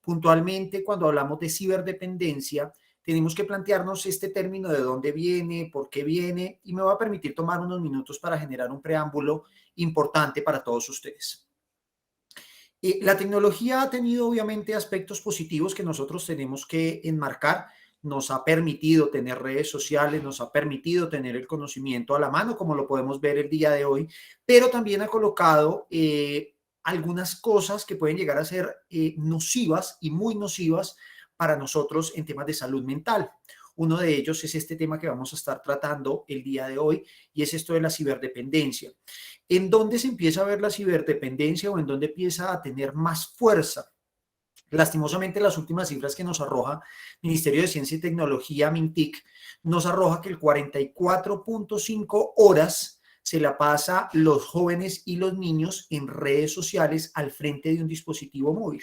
Puntualmente, cuando hablamos de ciberdependencia, tenemos que plantearnos este término de dónde viene, por qué viene, y me va a permitir tomar unos minutos para generar un preámbulo importante para todos ustedes. La tecnología ha tenido obviamente aspectos positivos que nosotros tenemos que enmarcar. Nos ha permitido tener redes sociales, nos ha permitido tener el conocimiento a la mano, como lo podemos ver el día de hoy, pero también ha colocado algunas cosas que pueden llegar a ser nocivas y muy nocivas para nosotros en temas de salud mental. Uno de ellos es este tema que vamos a estar tratando el día de hoy y es esto de la ciberdependencia. ¿En dónde se empieza a ver la ciberdependencia o en dónde empieza a tener más fuerza? Lastimosamente, las últimas cifras que nos arroja Ministerio de Ciencia y Tecnología, MINTIC, nos arroja que el 44.5 horas se la pasa los jóvenes y los niños en redes sociales al frente de un dispositivo móvil.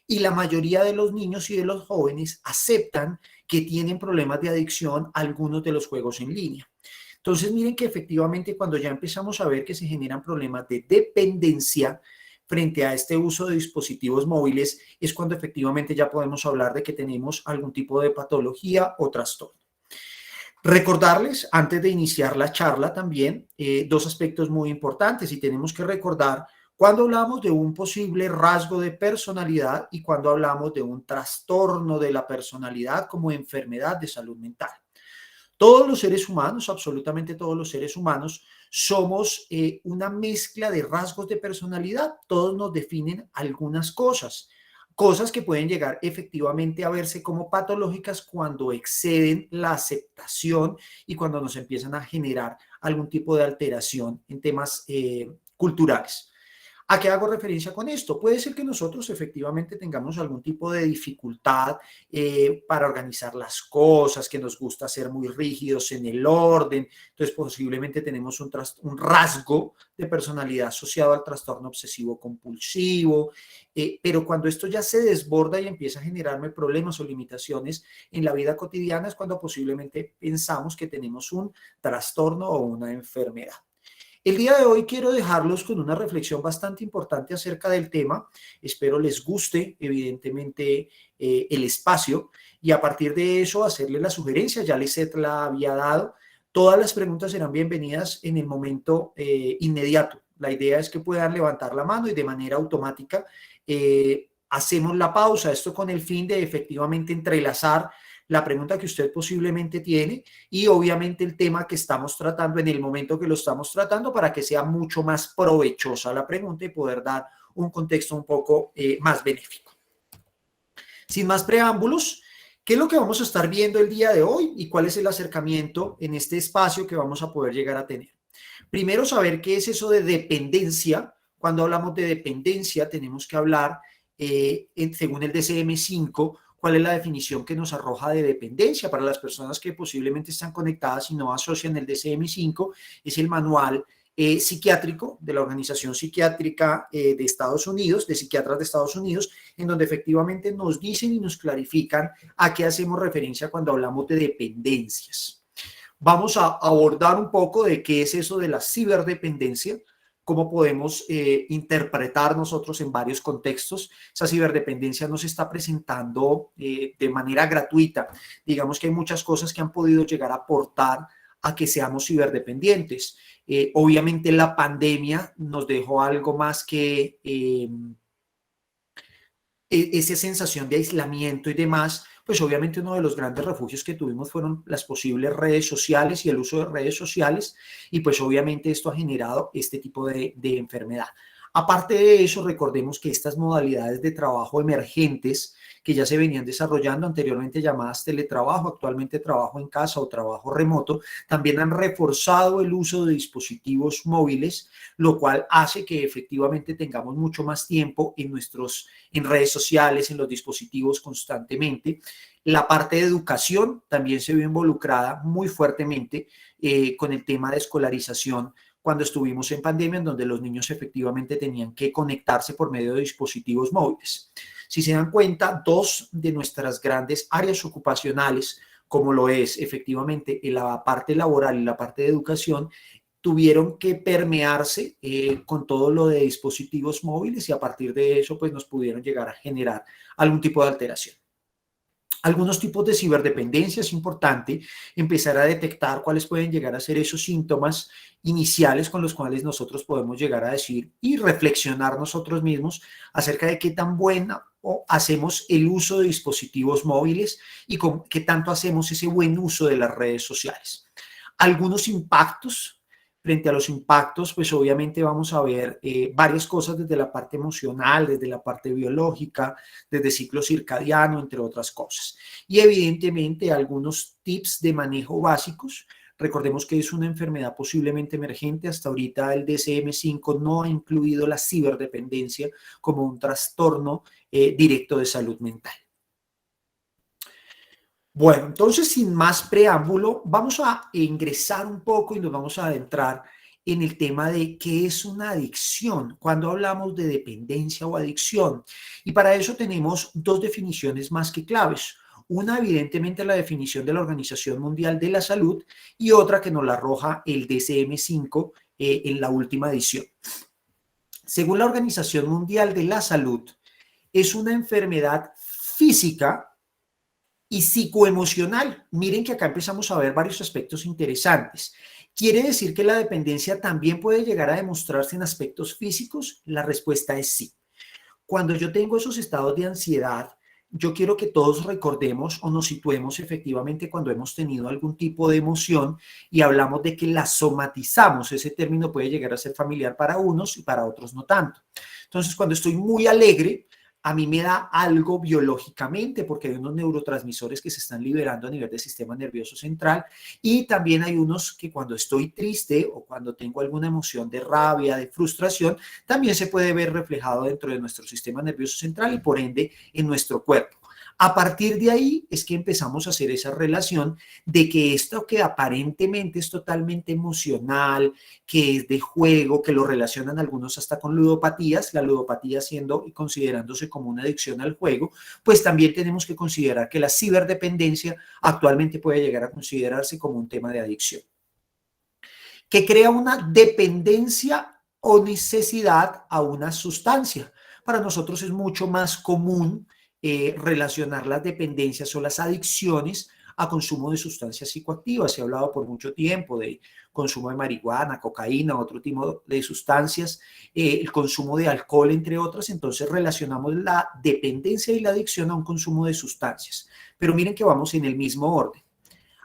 Y la mayoría de los niños y de los jóvenes aceptan que tienen problemas de adicción a algunos de los juegos en línea. Entonces, miren que efectivamente cuando ya empezamos a ver que se generan problemas de dependencia frente a este uso de dispositivos móviles, es cuando efectivamente ya podemos hablar de que tenemos algún tipo de patología o trastorno. Recordarles, antes de iniciar la charla también, dos aspectos muy importantes y tenemos que recordar cuando hablamos de un posible rasgo de personalidad y cuando hablamos de un trastorno de la personalidad como enfermedad de salud mental. Todos los seres humanos, absolutamente todos los seres humanos, somos una mezcla de rasgos de personalidad. Todos nos definen algunas cosas, cosas que pueden llegar efectivamente a verse como patológicas cuando exceden la aceptación y cuando nos empiezan a generar algún tipo de alteración en temas culturales. ¿A qué hago referencia con esto? Puede ser que nosotros efectivamente tengamos algún tipo de dificultad para organizar las cosas, que nos gusta ser muy rígidos en el orden, entonces posiblemente tenemos un rasgo de personalidad asociado al trastorno obsesivo compulsivo, pero cuando esto ya se desborda y empieza a generarme problemas o limitaciones en la vida cotidiana es cuando posiblemente pensamos que tenemos un trastorno o una enfermedad. El día de hoy quiero dejarlos con una reflexión bastante importante acerca del tema. Espero les guste, evidentemente, el espacio y a partir de eso hacerles la sugerencia. Ya Lisette la había dado. Todas las preguntas serán bienvenidas en el momento inmediato. La idea es que puedan levantar la mano y de manera automática hacemos la pausa. Esto con el fin de efectivamente entrelazar la pregunta que usted posiblemente tiene y obviamente el tema que estamos tratando en el momento que lo estamos tratando para que sea mucho más provechosa la pregunta y poder dar un contexto un poco más benéfico. Sin más preámbulos, ¿qué es lo que vamos a estar viendo el día de hoy y cuál es el acercamiento en este espacio que vamos a poder llegar a tener? Primero, saber qué es eso de dependencia. Cuando hablamos de dependencia, tenemos que hablar, según el DSM-5, cuál es la definición que nos arroja de dependencia para las personas que posiblemente están conectadas y no asocian el DSM-5, es el manual psiquiátrico de la Organización Psiquiátrica de Estados Unidos, de psiquiatras de Estados Unidos, en donde efectivamente nos dicen y nos clarifican a qué hacemos referencia cuando hablamos de dependencias. Vamos a abordar un poco de qué es eso de la ciberdependencia, cómo podemos interpretar nosotros en varios contextos. Esa ciberdependencia nos está presentando de manera gratuita. Digamos que hay muchas cosas que han podido llegar a aportar a que seamos ciberdependientes. Obviamente la pandemia nos dejó algo más que esa sensación de aislamiento y demás, pues obviamente uno de los grandes refugios que tuvimos fueron las posibles redes sociales y el uso de redes sociales y pues obviamente esto ha generado este tipo de enfermedad. Aparte de eso, recordemos que estas modalidades de trabajo emergentes que ya se venían desarrollando anteriormente llamadas teletrabajo, actualmente trabajo en casa o trabajo remoto, también han reforzado el uso de dispositivos móviles, lo cual hace que efectivamente tengamos mucho más tiempo en redes sociales, en los dispositivos constantemente. La parte de educación también se vio involucrada muy fuertemente con el tema de escolarización cuando estuvimos en pandemia, en donde los niños efectivamente tenían que conectarse por medio de dispositivos móviles. Si se dan cuenta, dos de nuestras grandes áreas ocupacionales, como lo es efectivamente la parte laboral y la parte de educación, tuvieron que permearse con todo lo de dispositivos móviles y a partir de eso pues nos pudieron llegar a generar algún tipo de alteración. Algunos tipos de ciberdependencia es importante empezar a detectar cuáles pueden llegar a ser esos síntomas iniciales con los cuales nosotros podemos llegar a decir y reflexionar nosotros mismos acerca de qué tan buena o hacemos el uso de dispositivos móviles y con qué tanto hacemos ese buen uso de las redes sociales. Algunos impactos. Frente a los impactos, pues obviamente vamos a ver varias cosas desde la parte emocional, desde la parte biológica, desde ciclo circadiano, entre otras cosas. Y evidentemente algunos tips de manejo básicos. Recordemos que es una enfermedad posiblemente emergente. Hasta ahorita el DSM-5 no ha incluido la ciberdependencia como un trastorno directo de salud mental. Bueno, entonces sin más preámbulo, vamos a ingresar un poco y nos vamos a adentrar en el tema de qué es una adicción, cuando hablamos de dependencia o adicción. Y para eso tenemos dos definiciones más que claves. Una, evidentemente, la definición de la Organización Mundial de la Salud y otra que nos la arroja el DSM-5 en la última edición. Según la Organización Mundial de la Salud, es una enfermedad física y psicoemocional. Miren que acá empezamos a ver varios aspectos interesantes. ¿Quiere decir que la dependencia también puede llegar a demostrarse en aspectos físicos? La respuesta es sí. Cuando yo tengo esos estados de ansiedad, yo quiero que todos recordemos o nos situemos efectivamente cuando hemos tenido algún tipo de emoción y hablamos de que la somatizamos. Ese término puede llegar a ser familiar para unos y para otros no tanto. Entonces, cuando estoy muy alegre, a mí me da algo biológicamente porque hay unos neurotransmisores que se están liberando a nivel del sistema nervioso central y también hay unos que cuando estoy triste o cuando tengo alguna emoción de rabia, de frustración, también se puede ver reflejado dentro de nuestro sistema nervioso central y por ende en nuestro cuerpo. A partir de ahí es que empezamos a hacer esa relación de que esto que aparentemente es totalmente emocional, que es de juego, que lo relacionan algunos hasta con ludopatías, la ludopatía siendo y considerándose como una adicción al juego, pues también tenemos que considerar que la ciberdependencia actualmente puede llegar a considerarse como un tema de adicción, que crea una dependencia o necesidad a una sustancia. Para nosotros es mucho más común relacionar las dependencias o las adicciones a consumo de sustancias psicoactivas. Se ha hablado por mucho tiempo de consumo de marihuana, cocaína, otro tipo de sustancias, el consumo de alcohol, entre otras. Entonces relacionamos la dependencia y la adicción a un consumo de sustancias. Pero miren que vamos en el mismo orden.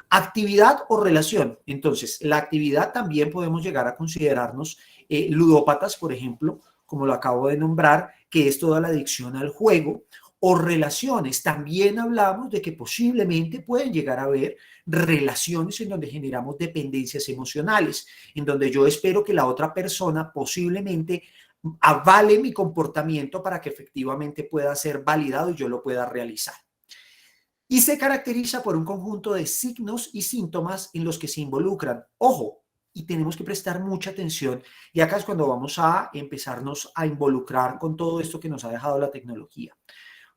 Actividad o relación. Entonces, la actividad también podemos llegar a considerarnos ludópatas, por ejemplo, como lo acabo de nombrar, que es toda la adicción al juego, o relaciones. También hablamos de que posiblemente pueden llegar a haber relaciones en donde generamos dependencias emocionales, en donde yo espero que la otra persona posiblemente avale mi comportamiento para que efectivamente pueda ser validado y yo lo pueda realizar. Y se caracteriza por un conjunto de signos y síntomas en los que se involucran. Ojo, y tenemos que prestar mucha atención. Y acá es cuando vamos a empezarnos a involucrar con todo esto que nos ha dejado la tecnología.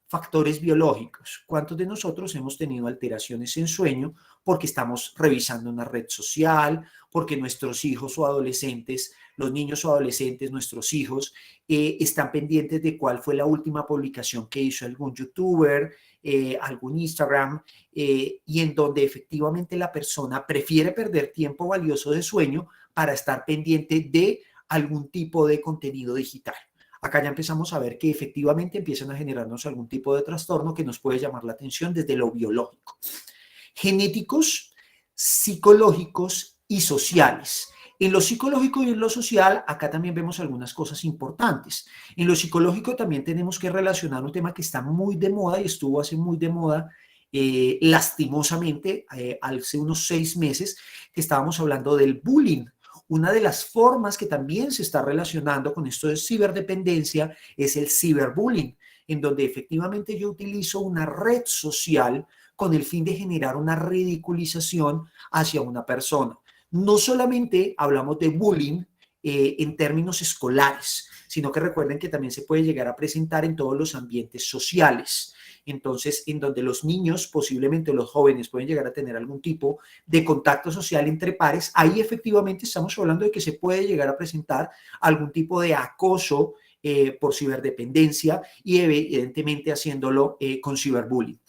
Factores biológicos. ¿Cuántos de nosotros hemos tenido alteraciones en sueño porque estamos revisando una red social, porque nuestros hijos o adolescentes, los niños o adolescentes, nuestros hijos, están pendientes de cuál fue la última publicación que hizo algún youtuber, algún Instagram, y en donde efectivamente la persona prefiere perder tiempo valioso de sueño para estar pendiente de algún tipo de contenido digital? Acá ya empezamos a ver que efectivamente empiezan a generarnos algún tipo de trastorno que nos puede llamar la atención desde lo biológico. Genéticos, psicológicos y sociales. En lo psicológico y en lo social, acá también vemos algunas cosas importantes. En lo psicológico también tenemos que relacionar un tema que está muy de moda y estuvo hace muy de moda, lastimosamente, hace unos 6 meses, que estábamos hablando del bullying. Una de las formas que también se está relacionando con esto de ciberdependencia es el ciberbullying, en donde efectivamente yo utilizo una red social con el fin de generar una ridiculización hacia una persona. No solamente hablamos de bullying en términos escolares, sino que recuerden que también se puede llegar a presentar en todos los ambientes sociales. Entonces, en donde los niños, posiblemente los jóvenes, pueden llegar a tener algún tipo de contacto social entre pares, ahí efectivamente estamos hablando de que se puede llegar a presentar algún tipo de acoso por ciberdependencia y evidentemente haciéndolo con ciberbullying.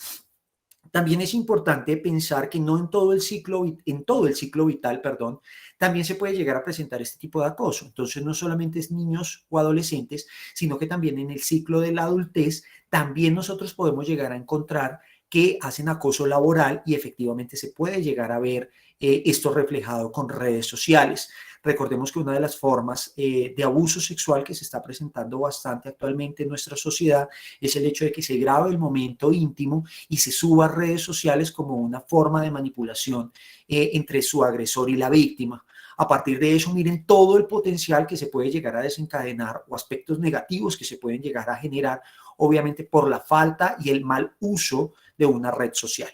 También es importante pensar que no en todo el ciclo vital, perdón, también se puede llegar a presentar este tipo de acoso. Entonces, no solamente es niños o adolescentes, sino que también en el ciclo de la adultez, también nosotros podemos llegar a encontrar que hacen acoso laboral y efectivamente se puede llegar a ver esto reflejado con redes sociales. Recordemos que una de las formas de abuso sexual que se está presentando bastante actualmente en nuestra sociedad es el hecho de que se grabe el momento íntimo y se suba a redes sociales como una forma de manipulación entre su agresor y la víctima. A partir de eso, miren todo el potencial que se puede llegar a desencadenar o aspectos negativos que se pueden llegar a generar, obviamente por la falta y el mal uso de una red social.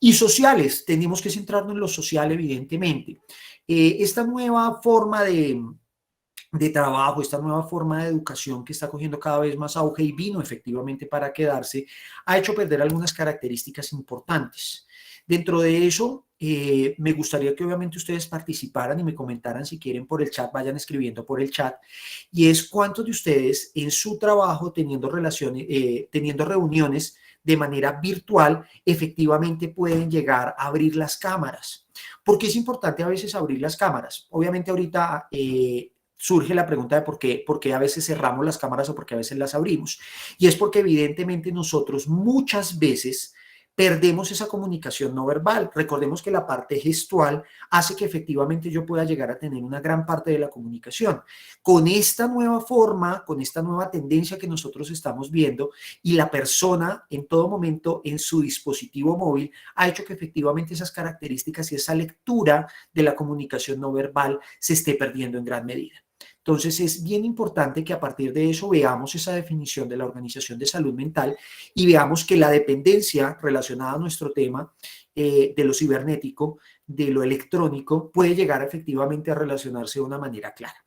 Y sociales, tenemos que centrarnos en lo social, evidentemente. Esta nueva forma de trabajo, esta nueva forma de educación que está cogiendo cada vez más auge y vino efectivamente para quedarse, ha hecho perder algunas características importantes. Dentro de eso, me gustaría que obviamente ustedes participaran y me comentaran si quieren por el chat, vayan escribiendo por el chat, y es cuántos de ustedes en su trabajo teniendo relaciones, teniendo reuniones de manera virtual, efectivamente pueden llegar a abrir las cámaras. ¿Por qué es importante a veces abrir las cámaras? Obviamente ahorita surge la pregunta de por qué a veces cerramos las cámaras o por qué a veces las abrimos. Y es porque evidentemente nosotros muchas veces perdemos esa comunicación no verbal. Recordemos que la parte gestual hace que efectivamente yo pueda llegar a tener una gran parte de la comunicación. Con esta nueva forma, con esta nueva tendencia que nosotros estamos viendo y la persona en todo momento en su dispositivo móvil ha hecho que efectivamente esas características y esa lectura de la comunicación no verbal se esté perdiendo en gran medida. Entonces es bien importante que a partir de eso veamos esa definición de la Organización de Salud Mental y veamos que la dependencia relacionada a nuestro tema de lo cibernético, de lo electrónico, puede llegar efectivamente a relacionarse de una manera clara.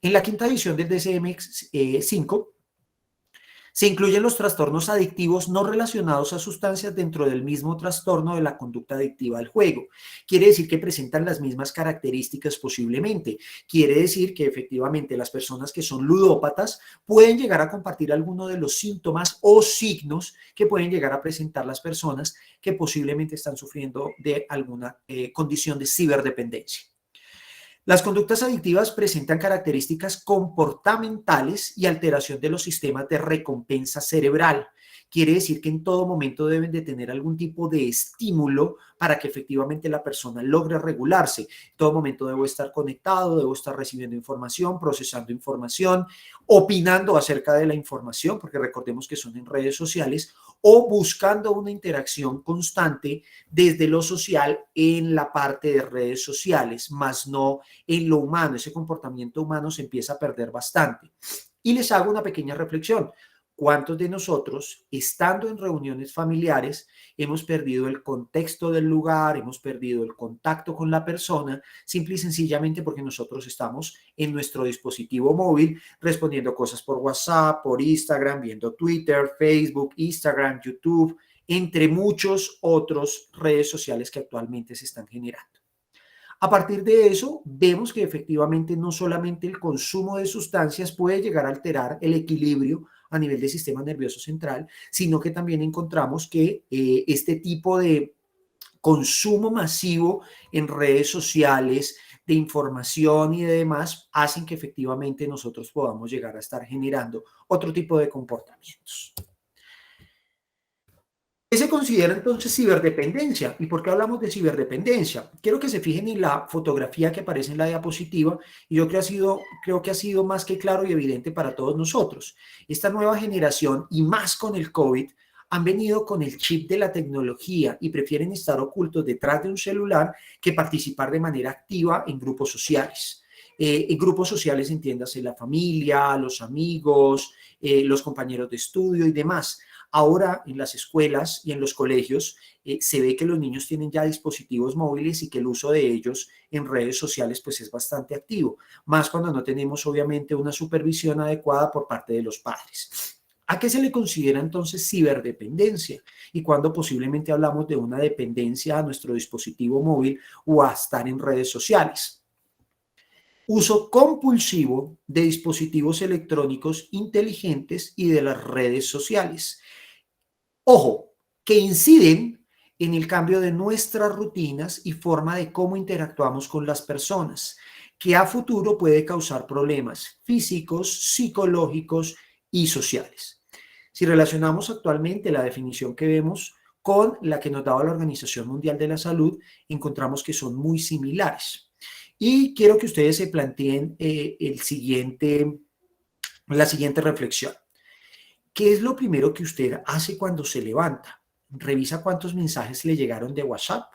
En la quinta edición del DSM-5 se incluyen los trastornos adictivos no relacionados a sustancias dentro del mismo trastorno de la conducta adictiva al juego. Quiere decir que presentan las mismas características posiblemente. Quiere decir que efectivamente las personas que son ludópatas pueden llegar a compartir alguno de los síntomas o signos que pueden llegar a presentar las personas que posiblemente están sufriendo de alguna condición de ciberdependencia. Las conductas adictivas presentan características comportamentales y alteración de los sistemas de recompensa cerebral. Quiere decir que en todo momento deben de tener algún tipo de estímulo para que efectivamente la persona logre regularse. En todo momento debo estar conectado, debo estar recibiendo información, procesando información, opinando acerca de la información, porque recordemos que son en redes sociales, o buscando una interacción constante desde lo social en la parte de redes sociales, más no en lo humano. Ese comportamiento humano se empieza a perder bastante. Y les hago una pequeña reflexión. ¿Cuántos de nosotros, estando en reuniones familiares, hemos perdido el contexto del lugar, hemos perdido el contacto con la persona, simple y sencillamente porque nosotros estamos en nuestro dispositivo móvil respondiendo cosas por WhatsApp, por Instagram, viendo Twitter, Facebook, Instagram, YouTube, entre muchos otros redes sociales que actualmente se están generando? A partir de eso, vemos que efectivamente no solamente el consumo de sustancias puede llegar a alterar el equilibrio a nivel del sistema nervioso central, sino que también encontramos que este tipo de consumo masivo en redes sociales, de información y de demás, hacen que efectivamente nosotros podamos llegar a estar generando otro tipo de comportamientos. ¿Qué se considera entonces ciberdependencia? ¿Y por qué hablamos de ciberdependencia? Quiero que se fijen en la fotografía que aparece en la diapositiva y yo creo que ha sido más que claro y evidente para todos nosotros. Esta nueva generación y más con el COVID han venido con el chip de la tecnología y prefieren estar ocultos detrás de un celular que participar de manera activa en grupos sociales. En grupos sociales, entiéndase, la familia, los amigos, los compañeros de estudio y demás. Ahora en las escuelas y en los colegios se ve que los niños tienen ya dispositivos móviles y que el uso de ellos en redes sociales pues es bastante activo, más cuando no tenemos obviamente una supervisión adecuada por parte de los padres. ¿A qué se le considera entonces ciberdependencia? Y cuando posiblemente hablamos de una dependencia a nuestro dispositivo móvil o a estar en redes sociales. Uso compulsivo de dispositivos electrónicos inteligentes y de las redes sociales. Ojo, que inciden en el cambio de nuestras rutinas y forma de cómo interactuamos con las personas, que a futuro puede causar problemas físicos, psicológicos y sociales. Si relacionamos actualmente la definición que vemos con la que nos daba la Organización Mundial de la Salud, encontramos que son muy similares. Y quiero que ustedes se planteen la siguiente reflexión. ¿Qué es lo primero que usted hace cuando se levanta? ¿Revisa cuántos mensajes le llegaron de WhatsApp?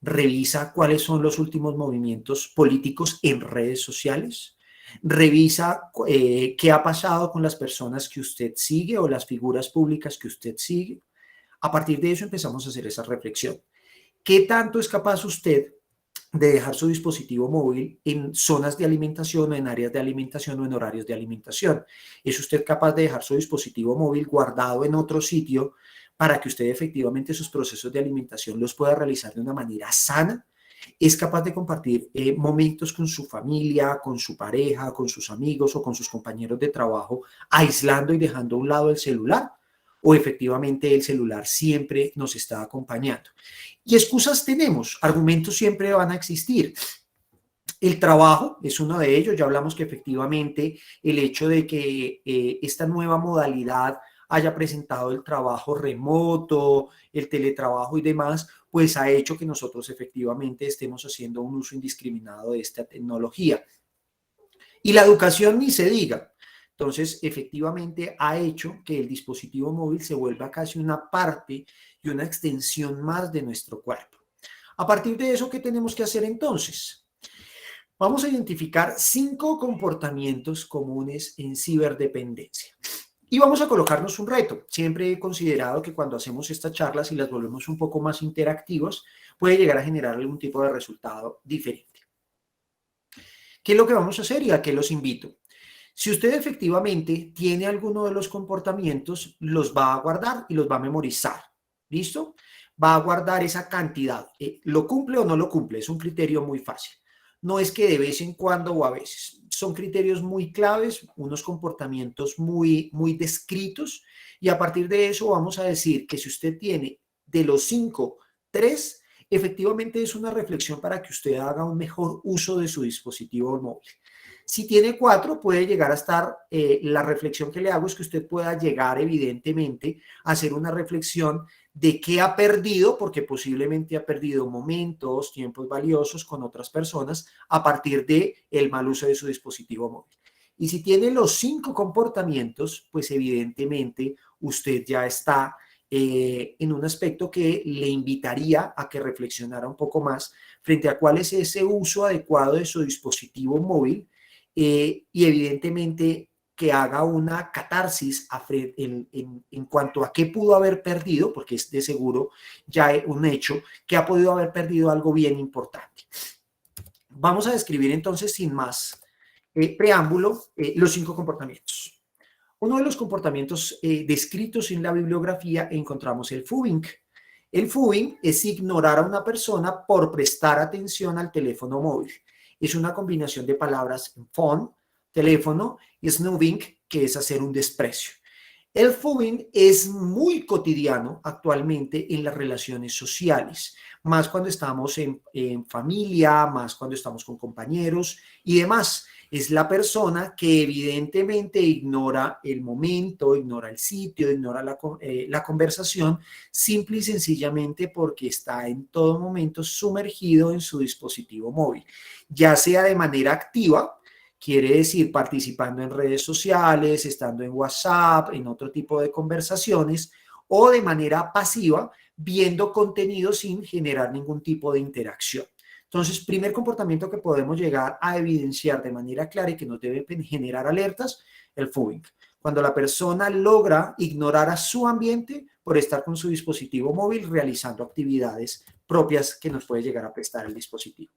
¿Revisa cuáles son los últimos movimientos políticos en redes sociales? ¿Revisa qué ha pasado con las personas que usted sigue o las figuras públicas que usted sigue? A partir de eso empezamos a hacer esa reflexión. ¿Qué tanto es capaz usted de dejar su dispositivo móvil en zonas de alimentación o en áreas de alimentación o en horarios de alimentación? ¿Es usted capaz de dejar su dispositivo móvil guardado en otro sitio para que usted efectivamente sus procesos de alimentación los pueda realizar de una manera sana? ¿Es capaz de compartir momentos con su familia, con su pareja, con sus amigos o con sus compañeros de trabajo, aislando y dejando a un lado el celular? ¿O efectivamente el celular siempre nos está acompañando? Y excusas tenemos, argumentos siempre van a existir. El trabajo es uno de ellos, ya hablamos que efectivamente el hecho de que esta nueva modalidad haya presentado el trabajo remoto, el teletrabajo y demás, pues ha hecho que nosotros efectivamente estemos haciendo un uso indiscriminado de esta tecnología. Y la educación ni se diga. Entonces, efectivamente ha hecho que el dispositivo móvil se vuelva casi una parte y una extensión más de nuestro cuerpo. A partir de eso, ¿qué tenemos que hacer entonces? Vamos a identificar 5 comportamientos comunes en ciberdependencia. Y vamos a colocarnos un reto. Siempre he considerado que cuando hacemos estas charlas y las volvemos un poco más interactivas, puede llegar a generar algún tipo de resultado diferente. ¿Qué es lo que vamos a hacer y a qué los invito? Si usted efectivamente tiene alguno de los comportamientos, los va a guardar y los va a memorizar. ¿Listo? Va a guardar esa cantidad. ¿Lo cumple o no lo cumple? Es un criterio muy fácil. No es que de vez en cuando o a veces. Son criterios muy claves, unos comportamientos muy descritos, y a partir de eso vamos a decir que si usted tiene de los 5, 3, efectivamente es una reflexión para que usted haga un mejor uso de su dispositivo móvil. Si tiene 4, puede llegar a estar, la reflexión que le hago es que usted pueda llegar evidentemente a hacer una reflexión de qué ha perdido, porque posiblemente ha perdido momentos, tiempos valiosos con otras personas a partir del mal uso de su dispositivo móvil. Y si tiene los 5 comportamientos, pues evidentemente usted ya está en un aspecto que le invitaría a que reflexionara un poco más frente a cuál es ese uso adecuado de su dispositivo móvil, y evidentemente que haga una catarsis en cuanto a qué pudo haber perdido, porque es de seguro ya un hecho que ha podido haber perdido algo bien importante. Vamos a describir entonces sin más preámbulo los 5 comportamientos. Uno de los comportamientos descritos en la bibliografía encontramos el FUBING. El FUBING es ignorar a una persona por prestar atención al teléfono móvil. Es una combinación de palabras phone, teléfono, y snoobing, que es hacer un desprecio. El FUBING es muy cotidiano actualmente en las relaciones sociales, más cuando estamos en familia, más cuando estamos con compañeros y demás. Es la persona que evidentemente ignora el momento, ignora el sitio, ignora la conversación, simple y sencillamente porque está en todo momento sumergido en su dispositivo móvil, ya sea de manera activa, quiere decir participando en redes sociales, estando en WhatsApp, en otro tipo de conversaciones, o de manera pasiva, viendo contenido sin generar ningún tipo de interacción. Entonces, primer comportamiento que podemos llegar a evidenciar de manera clara y que nos debe generar alertas, el FUBING. cuando la persona logra ignorar a su ambiente por estar con su dispositivo móvil realizando actividades propias que nos puede llegar a prestar el dispositivo.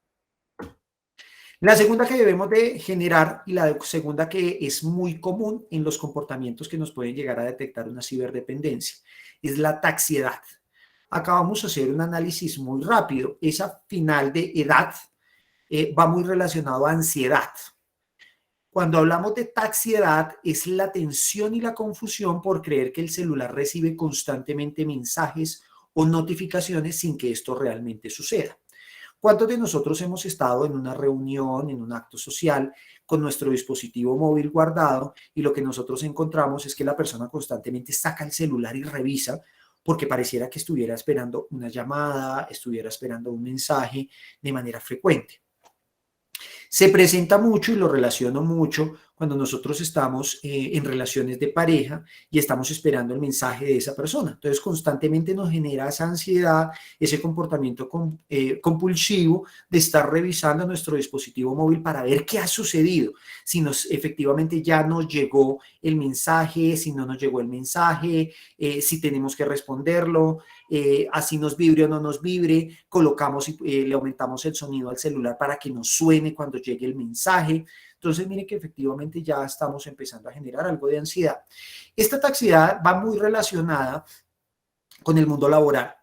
La segunda que debemos de generar y la segunda que es muy común en los comportamientos que nos pueden llegar a detectar una ciberdependencia es la taxiedad. Acá vamos a hacer un análisis muy rápido. Esa final de edad va muy relacionado a ansiedad. Cuando hablamos de taxiedad es la tensión y la confusión por creer que el celular recibe constantemente mensajes o notificaciones sin que esto realmente suceda. ¿Cuántos de nosotros hemos estado en una reunión, en un acto social, con nuestro dispositivo móvil guardado y lo que nosotros encontramos es que la persona constantemente saca el celular y revisa porque pareciera que estuviera esperando una llamada, estuviera esperando un mensaje de manera frecuente? Se presenta mucho y lo relaciono mucho cuando nosotros estamos en relaciones de pareja y estamos esperando el mensaje de esa persona. Entonces, constantemente nos genera esa ansiedad, ese comportamiento compulsivo de estar revisando nuestro dispositivo móvil para ver qué ha sucedido, si efectivamente ya nos llegó el mensaje, si no nos llegó el mensaje, si tenemos que responderlo, así nos vibre o no nos vibre, colocamos y le aumentamos el sonido al celular para que nos suene cuando llegue el mensaje. Entonces, miren que efectivamente ya estamos empezando a generar algo de ansiedad. Esta taxiedad va muy relacionada con el mundo laboral.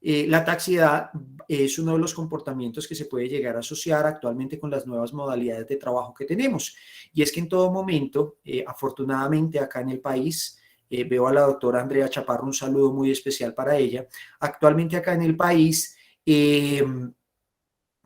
La taxiedad es uno de los comportamientos que se puede llegar a asociar actualmente con las nuevas modalidades de trabajo que tenemos. Y es que en todo momento, afortunadamente acá en el país, veo a la doctora Andrea Chaparro, un saludo muy especial para ella. Actualmente acá en el país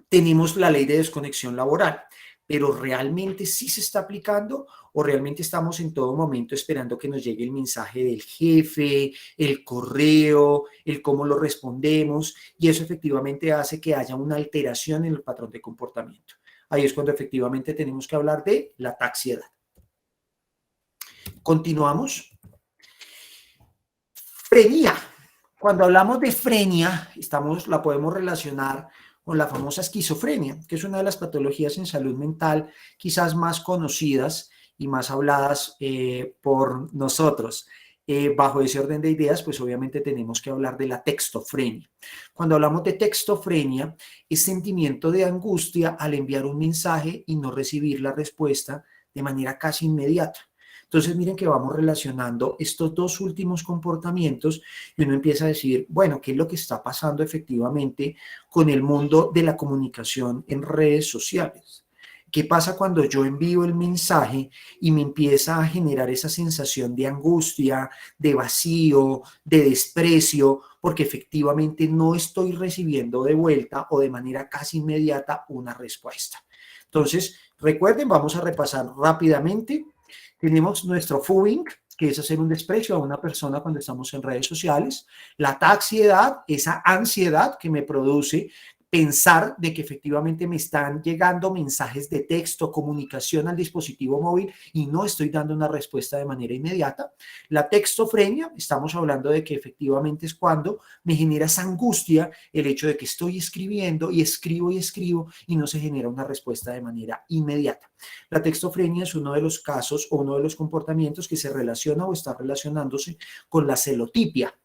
tenemos la ley de desconexión laboral, pero ¿realmente sí se está aplicando o realmente estamos en todo momento esperando que nos llegue el mensaje del jefe, el correo, el cómo lo respondemos? Y eso efectivamente hace que haya una alteración en el patrón de comportamiento. Ahí es cuando efectivamente tenemos que hablar de la taxiedad. Continuamos. Frenia. Cuando hablamos de frenia, la podemos relacionar con la famosa esquizofrenia, que es una de las patologías en salud mental quizás más conocidas y más habladas por nosotros. Bajo ese orden de ideas, pues obviamente tenemos que hablar de la textofrenia. Cuando hablamos de textofrenia, es sentimiento de angustia al enviar un mensaje y no recibir la respuesta de manera casi inmediata. Entonces, miren que vamos relacionando estos dos últimos comportamientos y uno empieza a decir, bueno, ¿qué es lo que está pasando efectivamente con el mundo de la comunicación en redes sociales? ¿Qué pasa cuando yo envío el mensaje y me empieza a generar esa sensación de angustia, de vacío, de desprecio, porque efectivamente no estoy recibiendo de vuelta o de manera casi inmediata una respuesta? Entonces, recuerden, vamos a repasar rápidamente. Tenemos nuestro FUBING, que es hacer un desprecio a una persona cuando estamos en redes sociales. La taxiedad, esa ansiedad que me produce pensar de que efectivamente me están llegando mensajes de texto, comunicación al dispositivo móvil y no estoy dando una respuesta de manera inmediata. La textofrenia, estamos hablando de que efectivamente es cuando me genera esa angustia el hecho de que estoy escribiendo y escribo y no se genera una respuesta de manera inmediata. La textofrenia es uno de los casos o uno de los comportamientos que se relaciona o está relacionándose con la celotipia.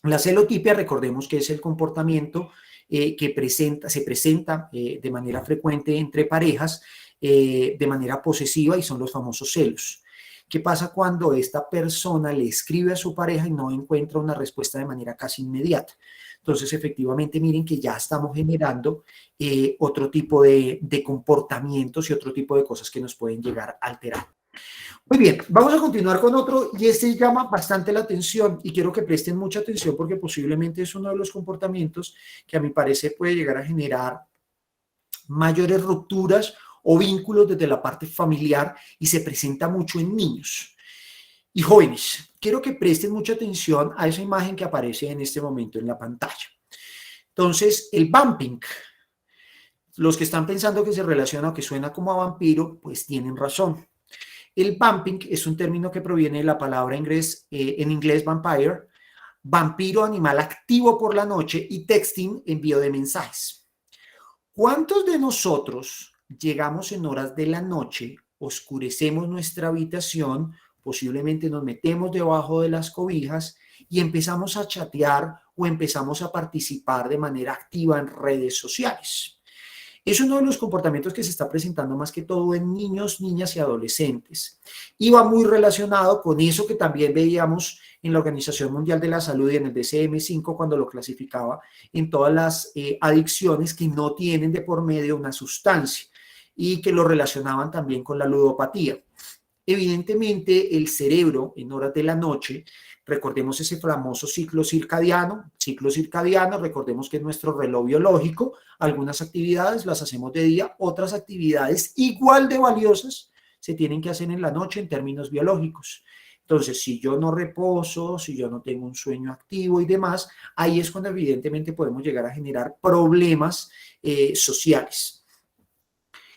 La celotipia, recordemos que es el comportamiento que se presenta de manera frecuente entre parejas, de manera posesiva, y son los famosos celos. ¿Qué pasa cuando esta persona le escribe a su pareja y no encuentra una respuesta de manera casi inmediata? Entonces, efectivamente, miren que ya estamos generando otro tipo de comportamientos y otro tipo de cosas que nos pueden llegar a alterar. Muy bien, vamos a continuar con otro y este llama bastante la atención y quiero que presten mucha atención porque posiblemente es uno de los comportamientos que a mi parecer puede llegar a generar mayores rupturas o vínculos desde la parte familiar y se presenta mucho en niños y jóvenes. Quiero que presten mucha atención a esa imagen que aparece en este momento en la pantalla. Entonces, el bumping. Los que están pensando que se relaciona o que suena como a vampiro, pues tienen razón. El bumping es un término que proviene de la palabra en inglés vampire, vampiro, animal activo por la noche, y texting, envío de mensajes. ¿Cuántos de nosotros llegamos en horas de la noche, oscurecemos nuestra habitación, posiblemente nos metemos debajo de las cobijas y empezamos a chatear o empezamos a participar de manera activa en redes sociales. Es uno de los comportamientos que se está presentando más que todo en niños, niñas y adolescentes. Y va muy relacionado con eso que también veíamos en la Organización Mundial de la Salud y en el DSM-5 cuando lo clasificaba en todas las adicciones que no tienen de por medio una sustancia y que lo relacionaban también con la ludopatía. Evidentemente, el cerebro en horas de la noche, recordemos ese famoso ciclo circadiano, recordemos que es nuestro reloj biológico, algunas actividades las hacemos de día, otras actividades igual de valiosas se tienen que hacer en la noche en términos biológicos. Entonces, si yo no reposo, si yo no tengo un sueño activo y demás, ahí es cuando evidentemente podemos llegar a generar problemas sociales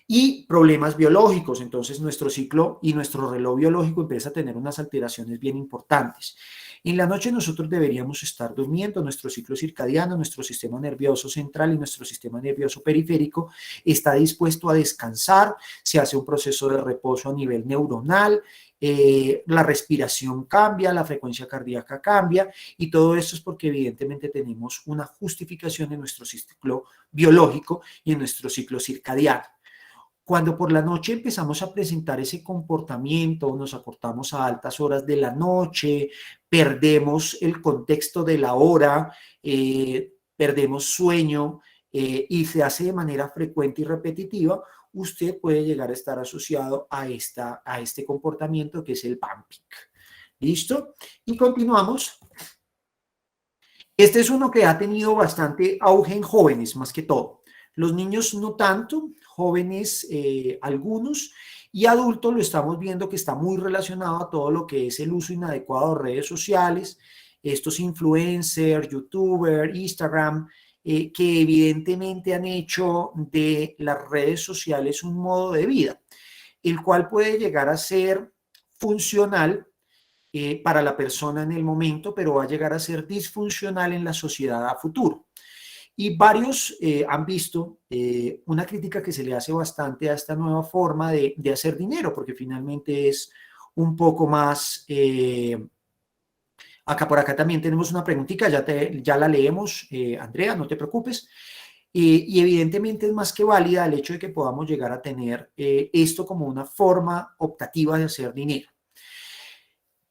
y problemas biológicos. Entonces nuestro ciclo y nuestro reloj biológico empieza a tener unas alteraciones bien importantes. En la noche nosotros deberíamos estar durmiendo, nuestro ciclo circadiano, nuestro sistema nervioso central y nuestro sistema nervioso periférico está dispuesto a descansar, se hace un proceso de reposo a nivel neuronal, la respiración cambia, la frecuencia cardíaca cambia y todo esto es porque evidentemente tenemos una justificación en nuestro ciclo biológico y en nuestro ciclo circadiano. Cuando por la noche empezamos a presentar ese comportamiento, nos acostamos a altas horas de la noche, perdemos el contexto de la hora, perdemos sueño y se hace de manera frecuente y repetitiva, usted puede llegar a estar asociado a este comportamiento que es el pumping. ¿Listo? Y continuamos. Este es uno que ha tenido bastante auge en jóvenes, más que todo. Los niños no tanto, jóvenes algunos, y adultos lo estamos viendo que está muy relacionado a todo lo que es el uso inadecuado de redes sociales, estos influencers, youtubers, Instagram, que evidentemente han hecho de las redes sociales un modo de vida, el cual puede llegar a ser funcional para la persona en el momento, pero va a llegar a ser disfuncional en la sociedad a futuro. Y varios han visto una crítica que se le hace bastante a esta nueva forma de hacer dinero, porque finalmente es un poco más... acá por acá también tenemos una preguntita, ya la leemos, Andrea, no te preocupes. Y evidentemente es más que válida el hecho de que podamos llegar a tener esto como una forma optativa de hacer dinero.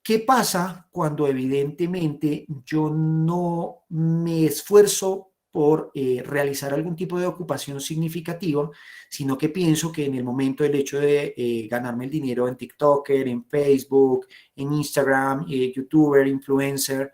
¿Qué pasa cuando evidentemente yo no me esfuerzo por realizar algún tipo de ocupación significativa, sino que pienso que en el momento del hecho de ganarme el dinero en TikToker, en Facebook, en Instagram, YouTuber, influencer,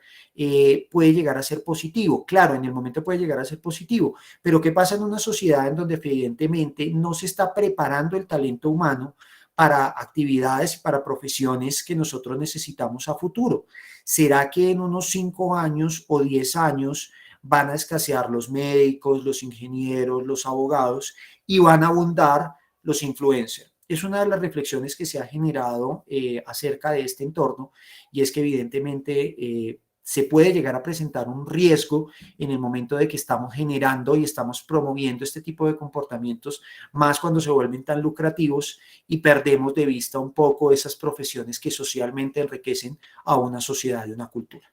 puede llegar a ser positivo? Claro, en el momento puede llegar a ser positivo, pero ¿qué pasa en una sociedad en donde evidentemente no se está preparando el talento humano para actividades, para profesiones que nosotros necesitamos a futuro? ¿Será que en unos 5 años o 10 años van a escasear los médicos, los ingenieros, los abogados y van a abundar los influencers? Es una de las reflexiones que se ha generado acerca de este entorno, y es que evidentemente se puede llegar a presentar un riesgo en el momento de que estamos generando y estamos promoviendo este tipo de comportamientos, más cuando se vuelven tan lucrativos y perdemos de vista un poco esas profesiones que socialmente enriquecen a una sociedad y una cultura.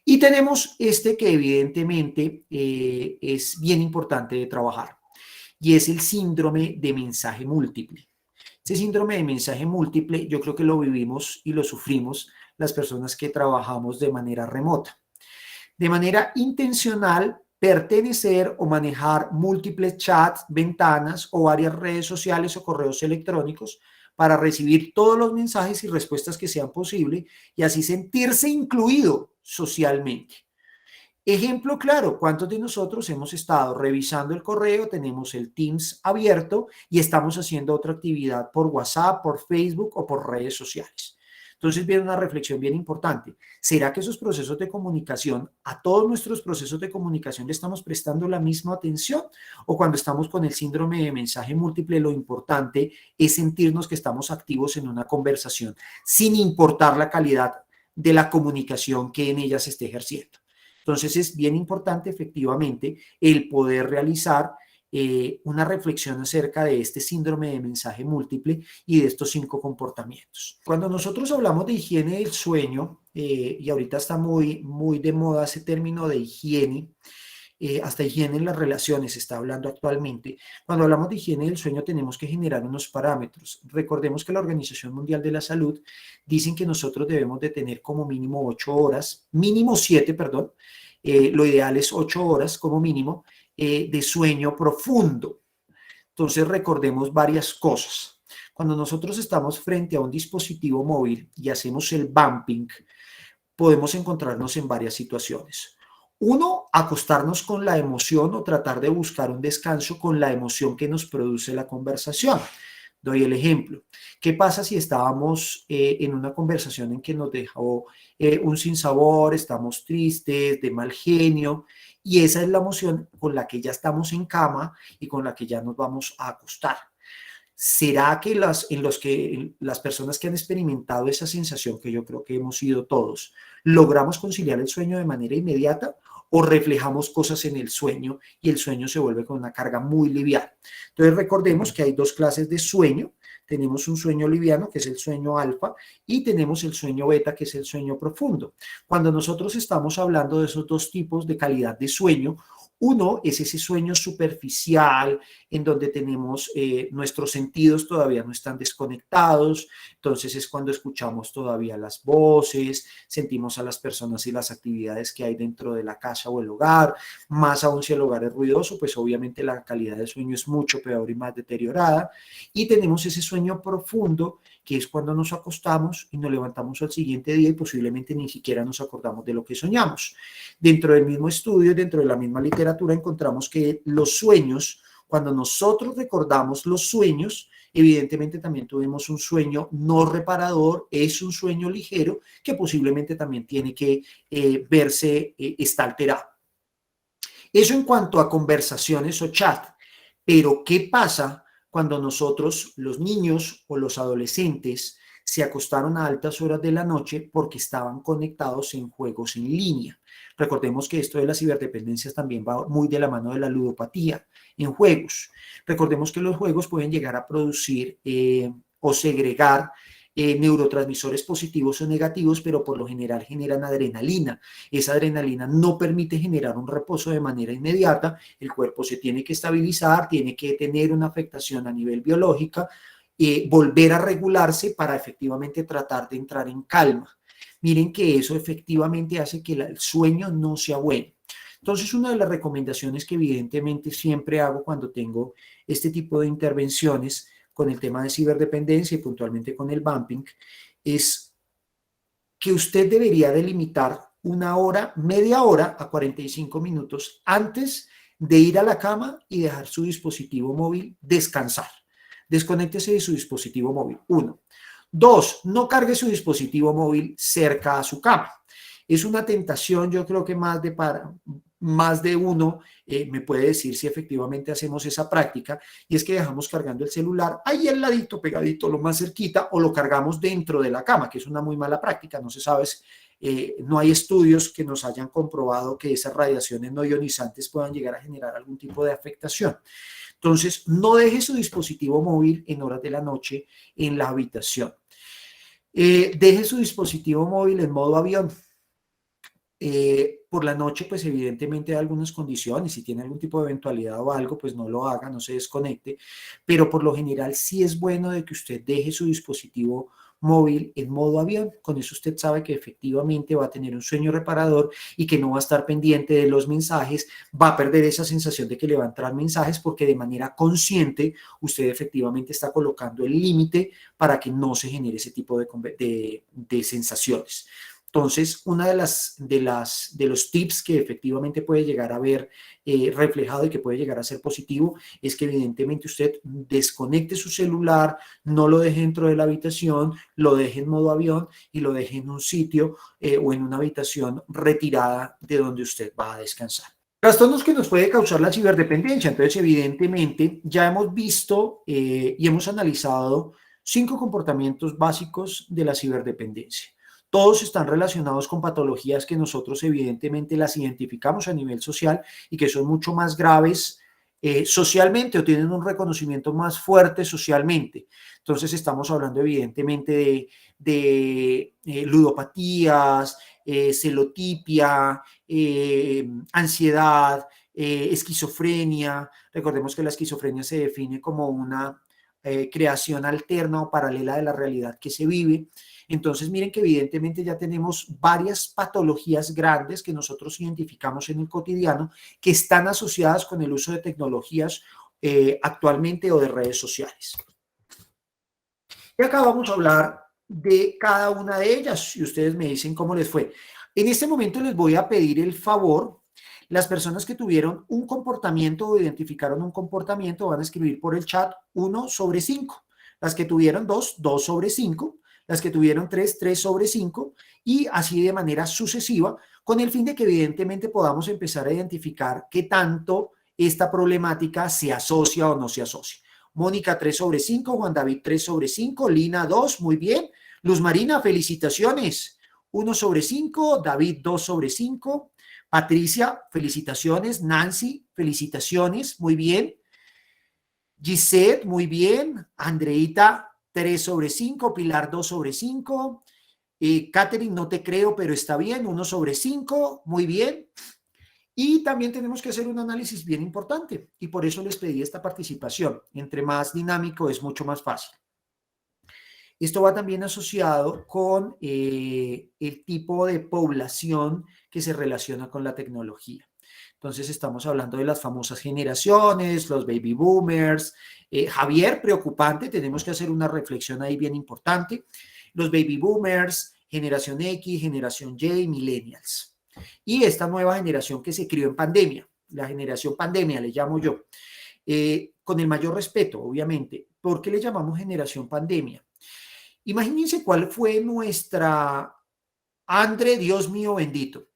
Y tenemos este que evidentemente es bien importante de trabajar, y es el síndrome de mensaje múltiple. Ese síndrome de mensaje múltiple yo creo que lo vivimos y lo sufrimos las personas que trabajamos de manera remota. De manera intencional, pertenecer o manejar múltiples chats, ventanas o varias redes sociales o correos electrónicos para recibir todos los mensajes y respuestas que sean posibles y así sentirse incluido socialmente. Ejemplo claro, ¿cuántos de nosotros hemos estado revisando el correo, tenemos el Teams abierto y estamos haciendo otra actividad por WhatsApp, por Facebook o por redes sociales? Entonces viene una reflexión bien importante. ¿Será que esos procesos de comunicación, a todos nuestros procesos de comunicación le estamos prestando la misma atención? O cuando estamos con el síndrome de mensaje múltiple, lo importante es sentirnos que estamos activos en una conversación, sin importar la calidad de la comunicación que en ella se esté ejerciendo. Entonces es bien importante efectivamente el poder realizar una reflexión acerca de este síndrome de mensaje múltiple y de estos 5 comportamientos. Cuando nosotros hablamos de higiene del sueño, y ahorita está muy de moda ese término de higiene, hasta higiene en las relaciones se está hablando actualmente. Cuando hablamos de higiene del sueño tenemos que generar unos parámetros. Recordemos que la Organización Mundial de la Salud dicen que nosotros debemos de tener como mínimo 8 horas, mínimo 7, perdón, lo ideal es 8 horas como mínimo de sueño profundo. Entonces recordemos varias cosas. Cuando nosotros estamos frente a un dispositivo móvil y hacemos el bumping, podemos encontrarnos en varias situaciones. Uno, acostarnos con la emoción o tratar de buscar un descanso con la emoción que nos produce la conversación. Doy el ejemplo. ¿Qué pasa si estábamos en una conversación en que nos dejó un sinsabor, estamos tristes, de mal genio, y esa es la emoción con la que ya estamos en cama y con la que ya nos vamos a acostar? ¿Será que las personas que han experimentado esa sensación, que yo creo que hemos sido todos, logramos conciliar el sueño de manera inmediata o reflejamos cosas en el sueño y el sueño se vuelve con una carga muy liviana? Entonces recordemos que hay 2 clases de sueño. Tenemos un sueño liviano, que es el sueño alfa, y tenemos el sueño beta, que es el sueño profundo. Cuando nosotros estamos hablando de esos 2 tipos de calidad de sueño, uno es ese sueño superficial en donde tenemos nuestros sentidos todavía no están desconectados, entonces es cuando escuchamos todavía las voces, sentimos a las personas y las actividades que hay dentro de la casa o el hogar, más aún si el hogar es ruidoso, pues obviamente la calidad del sueño es mucho peor y más deteriorada. Y tenemos ese sueño profundo, que es cuando nos acostamos y nos levantamos al siguiente día y posiblemente ni siquiera nos acordamos de lo que soñamos. Dentro del mismo estudio, dentro de la misma literatura, encontramos que los sueños, cuando nosotros recordamos los sueños, evidentemente también tuvimos un sueño no reparador, es un sueño ligero que posiblemente también tiene que verse, está alterado. Eso en cuanto a conversaciones o chat. Pero ¿qué pasa cuando nosotros, los niños o los adolescentes, se acostaron a altas horas de la noche porque estaban conectados en juegos en línea? Recordemos que esto de las ciberdependencias también va muy de la mano de la ludopatía en juegos. Recordemos que los juegos pueden llegar a producir o segregar neurotransmisores positivos o negativos, pero por lo general generan adrenalina. Esa adrenalina no permite generar un reposo de manera inmediata, el cuerpo se tiene que estabilizar, tiene que tener una afectación a nivel biológica, volver a regularse para efectivamente tratar de entrar en calma. Miren que eso efectivamente hace que el sueño no sea bueno. Entonces, una de las recomendaciones que evidentemente siempre hago cuando tengo este tipo de intervenciones con el tema de ciberdependencia y puntualmente con el bumping, es que usted debería delimitar 1 hora, media hora a 45 minutos antes de ir a la cama y dejar su dispositivo móvil descansar. Desconéctese de su dispositivo móvil. 1. 2. No cargue su dispositivo móvil cerca a su cama. Es una tentación, yo creo que más de uno me puede decir si efectivamente hacemos esa práctica, y es que dejamos cargando el celular ahí al ladito, pegadito, lo más cerquita, o lo cargamos dentro de la cama, que es una muy mala práctica. No se sabe, no hay estudios que nos hayan comprobado que esas radiaciones no ionizantes puedan llegar a generar algún tipo de afectación. Entonces, no deje su dispositivo móvil en horas de la noche en la habitación. Deje su dispositivo móvil en modo avión. Por la noche, pues evidentemente hay algunas condiciones, si tiene algún tipo de eventualidad o algo, pues no lo haga, no se desconecte, pero por lo general sí es bueno de que usted deje su dispositivo móvil en modo avión. Con eso usted sabe que efectivamente va a tener un sueño reparador y que no va a estar pendiente de los mensajes, va a perder esa sensación de que le va a entrar mensajes, porque de manera consciente usted efectivamente está colocando el límite para que no se genere ese tipo de sensaciones. Entonces, una de los tips que efectivamente puede llegar a ver reflejado y que puede llegar a ser positivo es que evidentemente usted desconecte su celular, no lo deje dentro de la habitación, lo deje en modo avión y lo deje en un sitio o en una habitación retirada de donde usted va a descansar. Trastornos que nos puede causar la ciberdependencia. Entonces, evidentemente, ya hemos visto y hemos analizado 5 comportamientos básicos de la ciberdependencia. Todos están relacionados con patologías que nosotros evidentemente las identificamos a nivel social y que son mucho más graves socialmente o tienen un reconocimiento más fuerte socialmente. Entonces estamos hablando evidentemente de ludopatías, celotipia, ansiedad, esquizofrenia. Recordemos que la esquizofrenia se define como una creación alterna o paralela de la realidad que se vive. Entonces, miren que evidentemente ya tenemos varias patologías grandes que nosotros identificamos en el cotidiano que están asociadas con el uso de tecnologías actualmente o de redes sociales. Y acá vamos a hablar de cada una de ellas y ustedes me dicen cómo les fue. En este momento les voy a pedir el favor. Las personas que tuvieron un comportamiento o identificaron un comportamiento van a escribir por el chat 1/5. Las que tuvieron 2, 2/5. Las que tuvieron 3, 3/5. Y así de manera sucesiva, con el fin de que evidentemente podamos empezar a identificar qué tanto esta problemática se asocia o no se asocia. Mónica 3/5, Juan David 3/5, Lina 2, muy bien. Luz Marina, felicitaciones. 1/5, David 2/5. Patricia, felicitaciones. Nancy, felicitaciones, muy bien. Gisette, muy bien. Andreita, 3/5. Pilar, 2/5. Catherine, no te creo, pero está bien. 1/5, muy bien. Y también tenemos que hacer un análisis bien importante y por eso les pedí esta participación. Entre más dinámico es mucho más fácil. Esto va también asociado con el tipo de población que se relaciona con la tecnología. Entonces estamos hablando de las famosas generaciones, los baby boomers. Javier, preocupante, tenemos que hacer una reflexión ahí bien importante. Los baby boomers, generación X, generación Y, millennials. Y esta nueva generación que se crió en pandemia, la generación pandemia le llamo yo, con el mayor respeto, obviamente. ¿Por qué le llamamos generación pandemia? Imagínense cuál fue nuestra Andre, Dios mío bendito.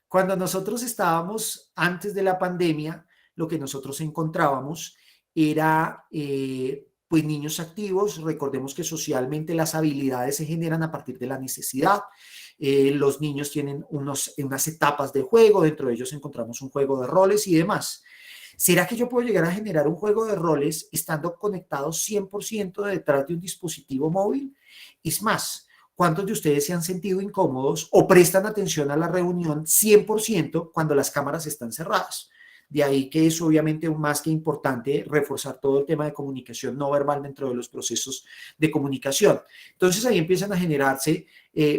Cuando nosotros estábamos antes de la pandemia, lo que nosotros encontrábamos era pues niños activos. Recordemos que socialmente las habilidades se generan a partir de la necesidad. Los niños tienen unas etapas de juego, dentro de ellos encontramos un juego de roles y demás. ¿Será que yo puedo llegar a generar un juego de roles estando conectado 100% detrás de un dispositivo móvil? Es más, ¿cuántos de ustedes se han sentido incómodos o prestan atención a la reunión 100% cuando las cámaras están cerradas? De ahí que es obviamente más que importante reforzar todo el tema de comunicación no verbal dentro de los procesos de comunicación. Entonces ahí empiezan a generarse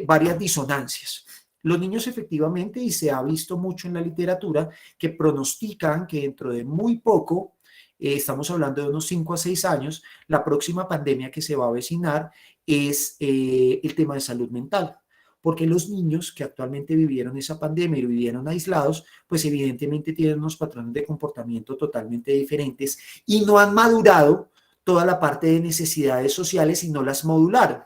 varias disonancias. Los niños efectivamente, y se ha visto mucho en la literatura, que pronostican que dentro de muy poco, estamos hablando de unos 5 a 6 años, la próxima pandemia que se va a avecinar es el tema de salud mental. Porque los niños que actualmente vivieron esa pandemia y vivieron aislados, pues evidentemente tienen unos patrones de comportamiento totalmente diferentes y no han madurado toda la parte de necesidades sociales y no las modularon.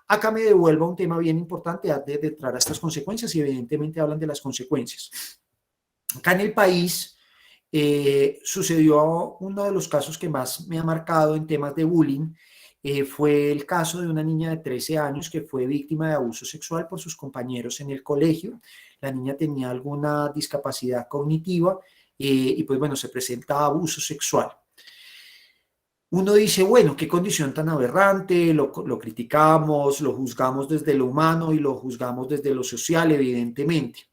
Acá me devuelvo a un tema bien importante antes de entrar a estas consecuencias y evidentemente hablan de las consecuencias. Acá en el país sucedió uno de los casos que más me ha marcado en temas de bullying. Fue el caso de una niña de 13 años que fue víctima de abuso sexual por sus compañeros en el colegio. La niña tenía alguna discapacidad cognitiva y pues bueno, se presenta abuso sexual. Uno dice, bueno, qué condición tan aberrante, lo criticamos, lo juzgamos desde lo humano y lo juzgamos desde lo social, evidentemente.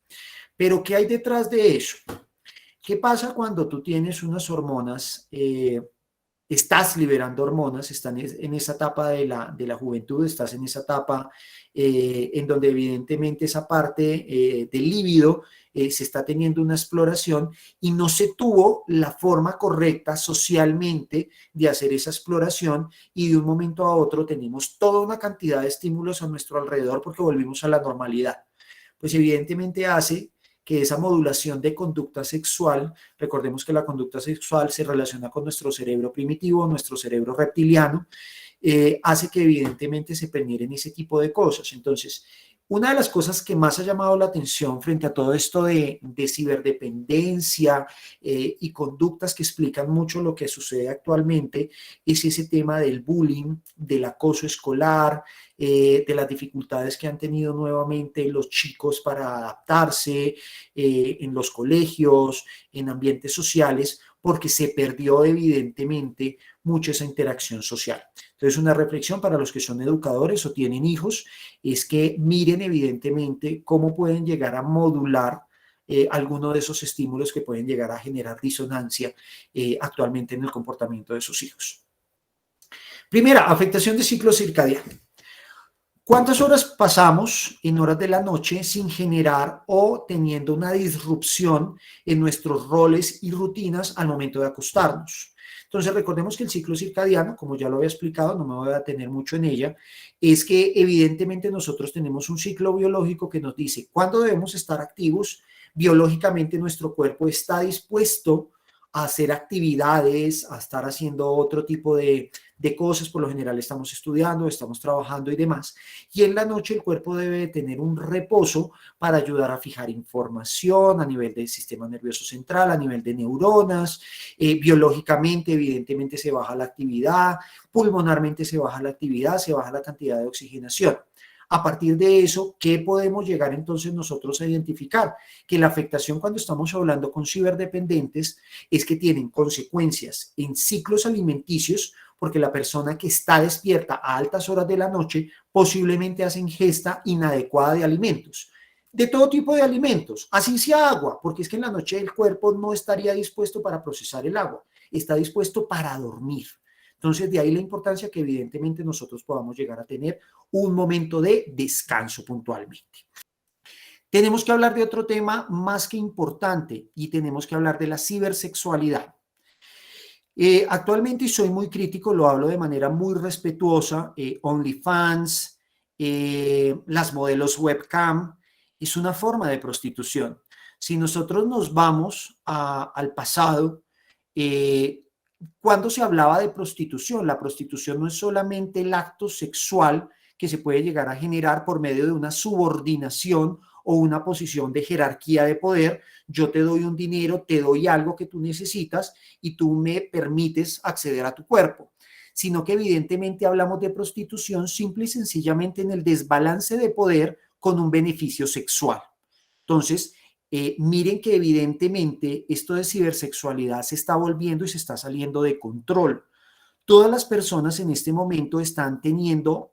Pero ¿qué hay detrás de eso? ¿Qué pasa cuando tú tienes unas hormonas, estás liberando hormonas, estás en esa etapa de la juventud, estás en esa etapa en donde evidentemente esa parte del líbido se está teniendo una exploración y no se tuvo la forma correcta socialmente de hacer esa exploración y de un momento a otro tenemos toda una cantidad de estímulos a nuestro alrededor porque volvimos a la normalidad? Pues evidentemente hace que esa modulación de conducta sexual, recordemos que la conducta sexual se relaciona con nuestro cerebro primitivo, nuestro cerebro reptiliano, hace que evidentemente se permiren ese tipo de cosas. Entonces, una de las cosas que más ha llamado la atención frente a todo esto de ciberdependencia y conductas que explican mucho lo que sucede actualmente es ese tema del bullying, del acoso escolar, de las dificultades que han tenido nuevamente los chicos para adaptarse en los colegios, en ambientes sociales, porque se perdió evidentemente mucho esa interacción social. Entonces, una reflexión para los que son educadores o tienen hijos es que miren evidentemente cómo pueden llegar a modular alguno de esos estímulos que pueden llegar a generar disonancia actualmente en el comportamiento de sus hijos. Primera, afectación de ciclo circadiano. ¿Cuántas horas pasamos en horas de la noche sin generar o teniendo una disrupción en nuestros roles y rutinas al momento de acostarnos? Entonces, recordemos que el ciclo circadiano, como ya lo había explicado, no me voy a detener mucho en ella, es que evidentemente nosotros tenemos un ciclo biológico que nos dice cuándo debemos estar activos. Biológicamente nuestro cuerpo está dispuesto a hacer actividades, a estar haciendo otro tipo de cosas, por lo general estamos estudiando, estamos trabajando y demás. Y en la noche el cuerpo debe tener un reposo para ayudar a fijar información a nivel del sistema nervioso central, a nivel de neuronas. Biológicamente, evidentemente, se baja la actividad, pulmonarmente se baja la actividad, se baja la cantidad de oxigenación. A partir de eso, ¿qué podemos llegar entonces nosotros a identificar? Que la afectación cuando estamos hablando con ciberdependientes es que tienen consecuencias en ciclos alimenticios, porque la persona que está despierta a altas horas de la noche posiblemente hace ingesta inadecuada de alimentos, de todo tipo de alimentos, así sea agua, porque es que en la noche el cuerpo no estaría dispuesto para procesar el agua, está dispuesto para dormir. Entonces, de ahí la importancia que evidentemente nosotros podamos llegar a tener un momento de descanso puntualmente. Tenemos que hablar de otro tema más que importante y tenemos que hablar de la cibersexualidad. Actualmente, y soy muy crítico, lo hablo de manera muy respetuosa, OnlyFans, las modelos webcam, es una forma de prostitución. Si nosotros nos vamos al pasado, cuando se hablaba de prostitución, la prostitución no es solamente el acto sexual que se puede llegar a generar por medio de una subordinación o una posición de jerarquía de poder. Yo te doy un dinero, te doy algo que tú necesitas y tú me permites acceder a tu cuerpo, sino que evidentemente hablamos de prostitución simple y sencillamente en el desbalance de poder con un beneficio sexual. Entonces, miren que evidentemente esto de cibersexualidad se está volviendo y se está saliendo de control. Todas las personas en este momento están teniendo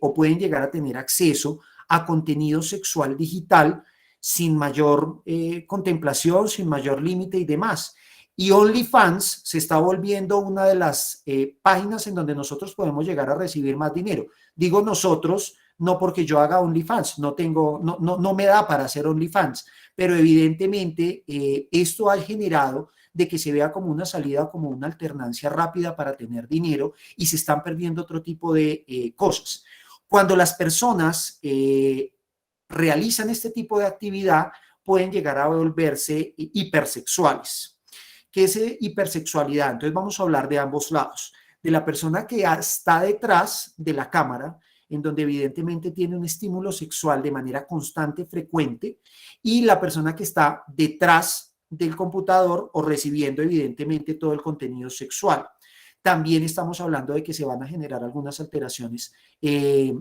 o pueden llegar a tener acceso a contenido sexual digital sin mayor contemplación, sin mayor límite y demás. Y OnlyFans se está volviendo una de las páginas en donde nosotros podemos llegar a recibir más dinero. Digo nosotros, no porque yo haga OnlyFans, no me da para hacer OnlyFans, pero evidentemente esto ha generado de que se vea como una salida, como una alternancia rápida para tener dinero y se están perdiendo otro tipo de cosas. Cuando las personas realizan este tipo de actividad, pueden llegar a volverse hipersexuales. ¿Qué es hipersexualidad? Entonces vamos a hablar de ambos lados. De la persona que está detrás de la cámara, en donde evidentemente tiene un estímulo sexual de manera constante, frecuente, y la persona que está detrás del computador o recibiendo evidentemente todo el contenido sexual. También estamos hablando de que se van a generar algunas alteraciones de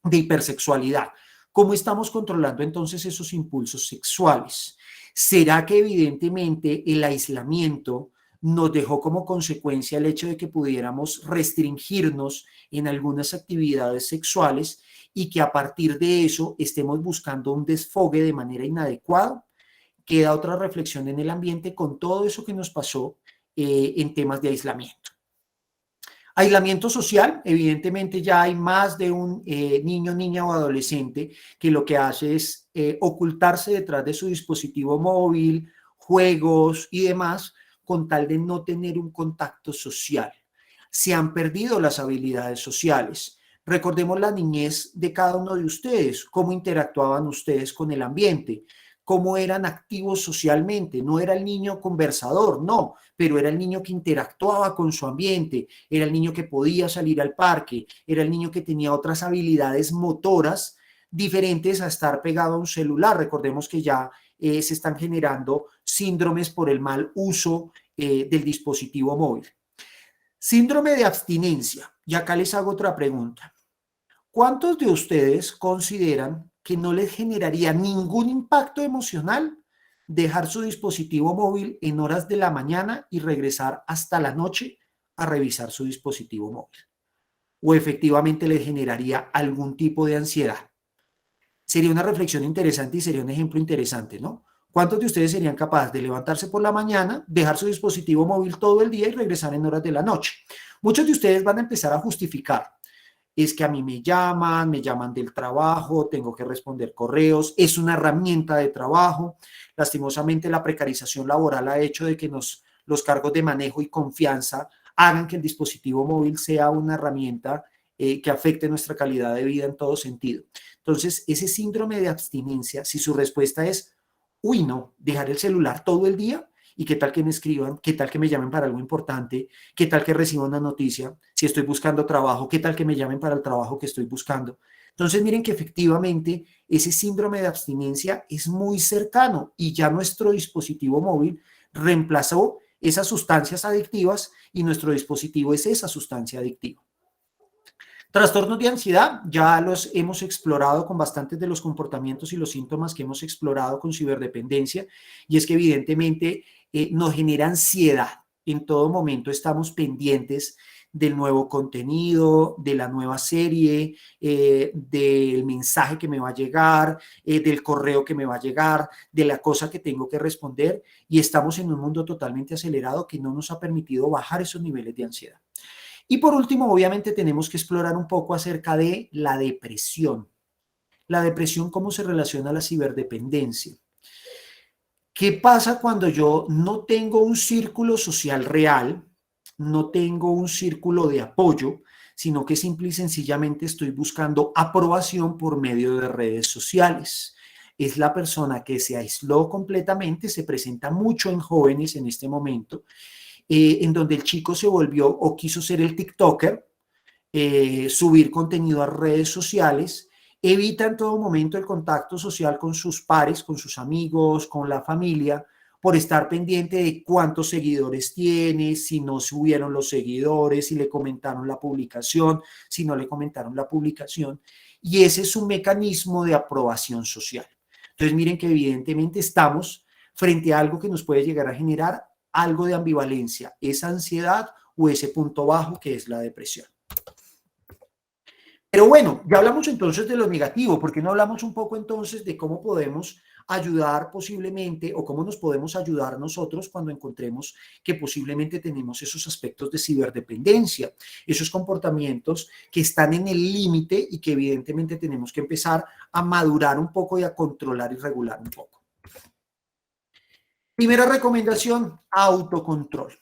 hipersexualidad. ¿Cómo estamos controlando entonces esos impulsos sexuales? ¿Será que evidentemente el aislamiento nos dejó como consecuencia el hecho de que pudiéramos restringirnos en algunas actividades sexuales y que a partir de eso estemos buscando un desfogue de manera inadecuada? Queda otra reflexión en el ambiente con todo eso que nos pasó en temas de aislamiento. Aislamiento social, evidentemente ya hay más de un niño, niña o adolescente que lo que hace es ocultarse detrás de su dispositivo móvil, juegos y demás, con tal de no tener un contacto social. Se han perdido las habilidades sociales. Recordemos la niñez de cada uno de ustedes, cómo interactuaban ustedes con el ambiente, cómo eran activos socialmente. No era el niño conversador, no, pero era el niño que interactuaba con su ambiente, era el niño que podía salir al parque, era el niño que tenía otras habilidades motoras diferentes a estar pegado a un celular. Recordemos que ya se están generando síndromes por el mal uso del dispositivo móvil. Síndrome de abstinencia. Y acá les hago otra pregunta. ¿Cuántos de ustedes consideran que no les generaría ningún impacto emocional dejar su dispositivo móvil en horas de la mañana y regresar hasta la noche a revisar su dispositivo móvil. O efectivamente le generaría algún tipo de ansiedad. Sería una reflexión interesante y sería un ejemplo interesante, ¿no? ¿Cuántos de ustedes serían capaces de levantarse por la mañana, dejar su dispositivo móvil todo el día y regresar en horas de la noche? Muchos de ustedes van a empezar a justificar. Es que a mí me llaman del trabajo, tengo que responder correos, es una herramienta de trabajo. Lastimosamente, la precarización laboral ha hecho de que los cargos de manejo y confianza hagan que el dispositivo móvil sea una herramienta que afecte nuestra calidad de vida en todo sentido. Entonces, ese síndrome de abstinencia, si su respuesta es, uy, no, dejar el celular todo el día, ¿y qué tal que me escriban? ¿Qué tal que me llamen para algo importante? ¿Qué tal que reciba una noticia? Si estoy buscando trabajo, ¿qué tal que me llamen para el trabajo que estoy buscando? Entonces, miren que efectivamente ese síndrome de abstinencia es muy cercano y ya nuestro dispositivo móvil reemplazó esas sustancias adictivas y nuestro dispositivo es esa sustancia adictiva. Trastornos de ansiedad, ya los hemos explorado con bastantes de los comportamientos y los síntomas que hemos explorado con ciberdependencia, y es que evidentemente nos genera ansiedad. En todo momento estamos pendientes del nuevo contenido, de la nueva serie, del mensaje que me va a llegar, del correo que me va a llegar, de la cosa que tengo que responder, y estamos en un mundo totalmente acelerado que no nos ha permitido bajar esos niveles de ansiedad. Y por último, obviamente tenemos que explorar un poco acerca de la depresión. La depresión, ¿cómo se relaciona a la ciberdependencia? ¿Qué pasa cuando yo no tengo un círculo social real, no tengo un círculo de apoyo, sino que simple y sencillamente estoy buscando aprobación por medio de redes sociales? Es la persona que se aisló completamente, se presenta mucho en jóvenes en este momento, en donde el chico se volvió o quiso ser el TikToker, subir contenido a redes sociales, evita en todo momento el contacto social con sus pares, con sus amigos, con la familia, por estar pendiente de cuántos seguidores tiene, si no subieron los seguidores, si le comentaron la publicación, si no le comentaron la publicación. Y ese es un mecanismo de aprobación social. Entonces, miren que evidentemente estamos frente a algo que nos puede llegar a generar algo de ambivalencia, esa ansiedad o ese punto bajo que es la depresión. Pero bueno, ya hablamos entonces de lo negativo, ¿por qué no hablamos un poco entonces de cómo podemos ayudar posiblemente o cómo nos podemos ayudar nosotros cuando encontremos que posiblemente tenemos esos aspectos de ciberdependencia, esos comportamientos que están en el límite y que evidentemente tenemos que empezar a madurar un poco y a controlar y regular un poco? Primera recomendación, autocontrol.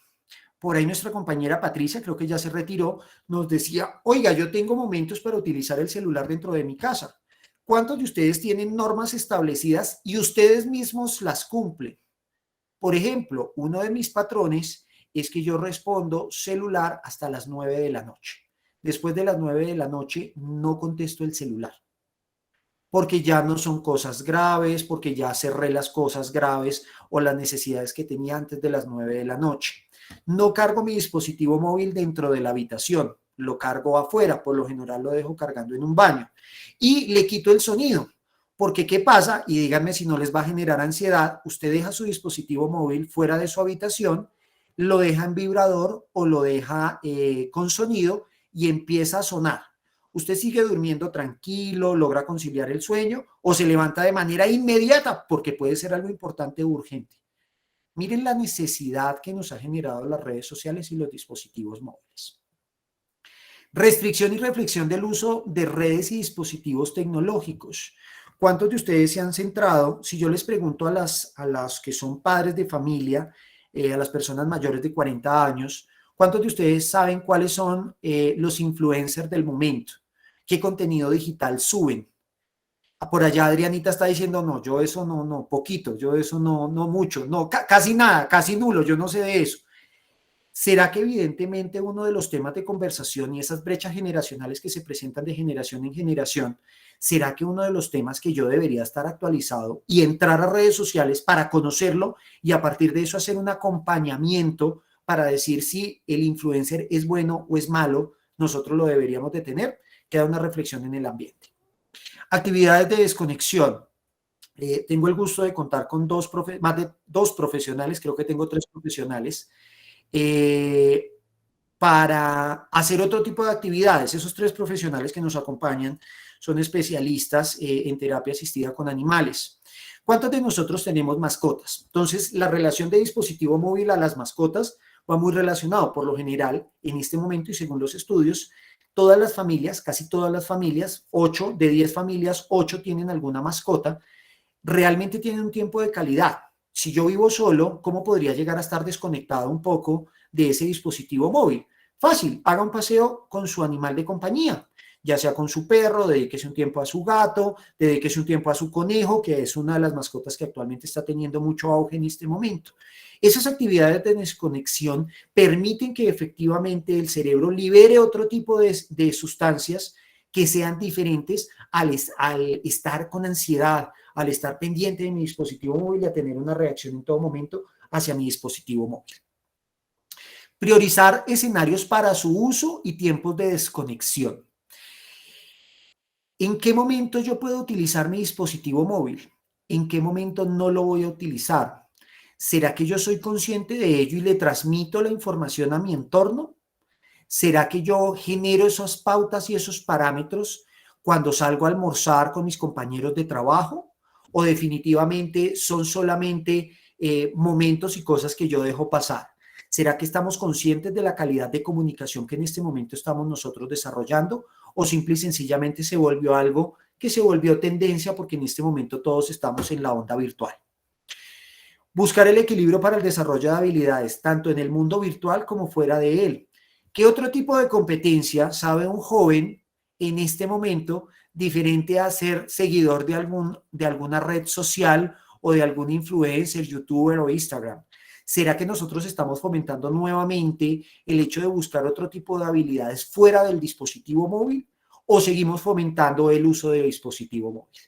Por ahí nuestra compañera Patricia, creo que ya se retiró, nos decía, oiga, yo tengo momentos para utilizar el celular dentro de mi casa. ¿Cuántos de ustedes tienen normas establecidas y ustedes mismos las cumplen? Por ejemplo, uno de mis patrones es que yo respondo celular hasta las 9 de la noche. Después de las 9 de la noche no contesto el celular, porque ya no son cosas graves, porque ya cerré las cosas graves o las necesidades que tenía antes de las 9 de la noche. No cargo mi dispositivo móvil dentro de la habitación, lo cargo afuera, por lo general lo dejo cargando en un baño y le quito el sonido, porque ¿qué pasa? Y díganme si no les va a generar ansiedad, usted deja su dispositivo móvil fuera de su habitación, lo deja en vibrador o lo deja con sonido y empieza a sonar. Usted sigue durmiendo tranquilo, logra conciliar el sueño o se levanta de manera inmediata porque puede ser algo importante o urgente. Miren la necesidad que nos ha generado las redes sociales y los dispositivos móviles. Restricción y reflexión del uso de redes y dispositivos tecnológicos. ¿Cuántos de ustedes se han centrado? Si yo les pregunto a las que son padres de familia, a las personas mayores de 40 años, ¿cuántos de ustedes saben cuáles son los influencers del momento? ¿Qué contenido digital suben? Por allá Adrianita está diciendo, no, yo eso no, poquito, yo eso no mucho, no, casi nada, casi nulo, yo no sé de eso. ¿Será que evidentemente uno de los temas de conversación y esas brechas generacionales que se presentan de generación en generación, será que uno de los temas que yo debería estar actualizado y entrar a redes sociales para conocerlo y a partir de eso hacer un acompañamiento para decir si el influencer es bueno o es malo, nosotros lo deberíamos de tener? Queda una reflexión en el ambiente. Actividades de desconexión. Tengo el gusto de contar con más de dos profesionales, creo que tengo tres profesionales, eh, para hacer otro tipo de actividades. Esos tres profesionales que nos acompañan son especialistas en terapia asistida con animales. ¿Cuántos de nosotros tenemos mascotas? Entonces, la relación de dispositivo móvil a las mascotas va muy relacionado. Por lo general, en este momento y según los estudios, todas las familias, casi todas las familias, 8 de 10 familias, 8 tienen alguna mascota, realmente tienen un tiempo de calidad. Si yo vivo solo, ¿cómo podría llegar a estar desconectado un poco de ese dispositivo móvil? Fácil, haga un paseo con su animal de compañía, ya sea con su perro, dedíquese un tiempo a su gato, dedíquese un tiempo a su conejo, que es una de las mascotas que actualmente está teniendo mucho auge en este momento. Esas actividades de desconexión permiten que efectivamente el cerebro libere otro tipo de sustancias que sean diferentes al estar con ansiedad, al estar pendiente de mi dispositivo móvil y a tener una reacción en todo momento hacia mi dispositivo móvil. Priorizar escenarios para su uso y tiempos de desconexión. ¿En qué momento yo puedo utilizar mi dispositivo móvil? ¿En qué momento no lo voy a utilizar? ¿Será que yo soy consciente de ello y le transmito la información a mi entorno? ¿Será que yo genero esas pautas y esos parámetros cuando salgo a almorzar con mis compañeros de trabajo? ¿O definitivamente son solamente momentos y cosas que yo dejo pasar? ¿Será que estamos conscientes de la calidad de comunicación que en este momento estamos nosotros desarrollando? ¿O simple y sencillamente se volvió algo que se volvió tendencia porque en este momento todos estamos en la onda virtual? Buscar el equilibrio para el desarrollo de habilidades, tanto en el mundo virtual como fuera de él. ¿Qué otro tipo de competencia sabe un joven en este momento diferente a ser seguidor de alguna red social o de algún influencer, youtuber o Instagram? ¿Será que nosotros estamos fomentando nuevamente el hecho de buscar otro tipo de habilidades fuera del dispositivo móvil o seguimos fomentando el uso del dispositivo móvil?